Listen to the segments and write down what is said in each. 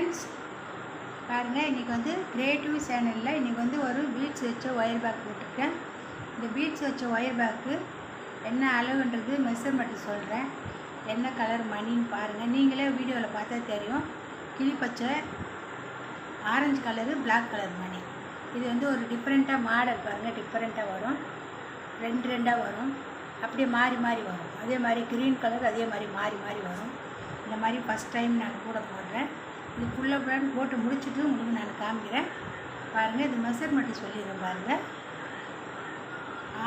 Friends பாருங்கள், இன்றைக்கி வந்து கிரியேட்டிவ் சேனலில் இன்றைக்கி வந்து ஒரு பீட்ஸ் வச்ச ஒயர் பேக் போட்டிருக்கேன். இந்த பீட்ஸ் வச்ச ஒயர் பேக்கு என்ன அளவுன்றது மெஷர்மெண்ட் சொல்கிறேன். என்ன கலர் மணின்னு பாருங்கள், நீங்களே வீடியோவில் பார்த்தா தெரியும். கிளிப்பச்சை, ஆரஞ்சு கலரு, பிளாக் கலர் மணி. இது வந்து ஒரு டிஃப்ரெண்ட்டாக மாடல் பாருங்கள், டிஃப்ரெண்ட்டாக வரும், ரெண்டாக வரும், அப்படியே மாறி மாறி வரும். அதே மாதிரி க்ரீன் கலர் அதே மாதிரி மாறி மாறி வரும். இந்த மாதிரி ஃபஸ்ட் டைம் நான் கூட போடுறேன். இது ஃபுல்லாக பிராண்ட் போட்டு முடிச்சுட்டு உங்களுக்கு நான் காமிக்கிறேன் பாருங்கள். இது மெஷர்மெண்ட்டு சொல்லிடுறேன் பாருங்கள்.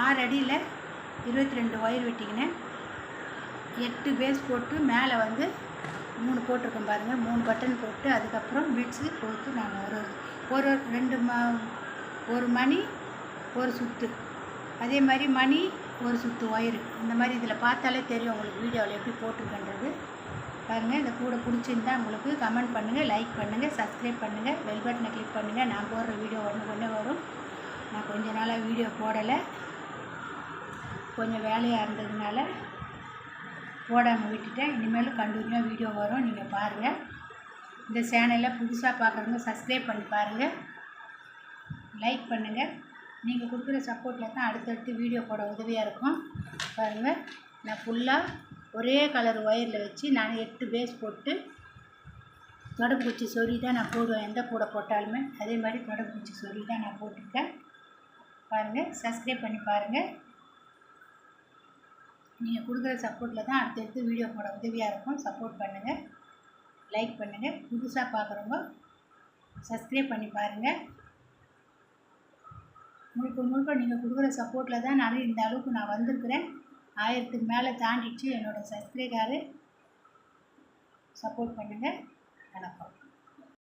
6 அடியில் 22 ஒயர் வெட்டிக்கினேன். 8 பேஸ் போட்டு மேலே வந்து 3 போட்டிருக்கேன் பாருங்கள். 3 பட்டன் போட்டு அதுக்கப்புறம் பீட்ஸு போட்டு நான் ஒரு மணி ஒரு சுற்று, அதே மாதிரி மணி ஒரு சுற்று ஒயரு. இந்த மாதிரி இதில் பார்த்தாலே தெரியும் உங்களுக்கு வீடியோவில் எப்படி போட்டிருக்கன்றது பாருங்கள். இந்த கூட பிடிச்சிருந்தால் உங்களுக்கு கமெண்ட் பண்ணுங்கள், லைக் பண்ணுங்கள், சப்ஸ்கிரைப் பண்ணுங்கள், பெல் பட்டனை கிளிக் பண்ணுங்கள். நான் போடுற வீடியோ ஒன்று வரும். நான் கொஞ்ச நாளாக வீடியோ போடலை, கொஞ்சம் வேலையாக இருந்ததுனால போடாமல் விட்டுட்டேன். இனிமேல் கண்டினியூவாக வீடியோ வரும், நீங்கள் பாருங்கள். இந்த சேனலில் புதுசாக பார்க்குறவங்க சப்ஸ்கிரைப் பண்ணி பாருங்கள், லைக் பண்ணுங்கள். நீங்கள் கொடுக்குற சப்போர்ட்டில் தான் அடுத்தடுத்து வீடியோ போட உதவியாக இருக்கும். பாருங்கள், நான் ஃபுல்லாக ஒரே கலர் ஒயரில் வச்சு நான் 8 பேஸ் போட்டு தொடப்பூச்சி சொறி தான் நான் போடுவேன். எந்த கூட போட்டாலுமே அதே மாதிரி தொடப்பூச்சி சொறி தான் நான் போட்டிருக்கேன். பாருங்கள், சப்ஸ்கிரைப் பண்ணி பாருங்கள். நீங்கள் கொடுக்குற சப்போர்ட்டில் தான் அடுத்தடுத்து வீடியோ போட உதவியாக இருக்கும். சப்போர்ட் பண்ணுங்கள், லைக் பண்ணுங்கள். புதுசாக பார்க்குறவங்க சப்ஸ்கிரைப் பண்ணி பாருங்கள். முழுக்க நீங்கள் கொடுக்குற சப்போர்ட்டில் தான் நான் இந்த அளவுக்கு நான் வந்திருக்கிறேன். 1000க்கு மேலே தாண்டிடுச்சு என்னோடய சப்ஸ்கிரைபரு. சப்போர்ட் பண்ணுங்கள். வணக்கம்.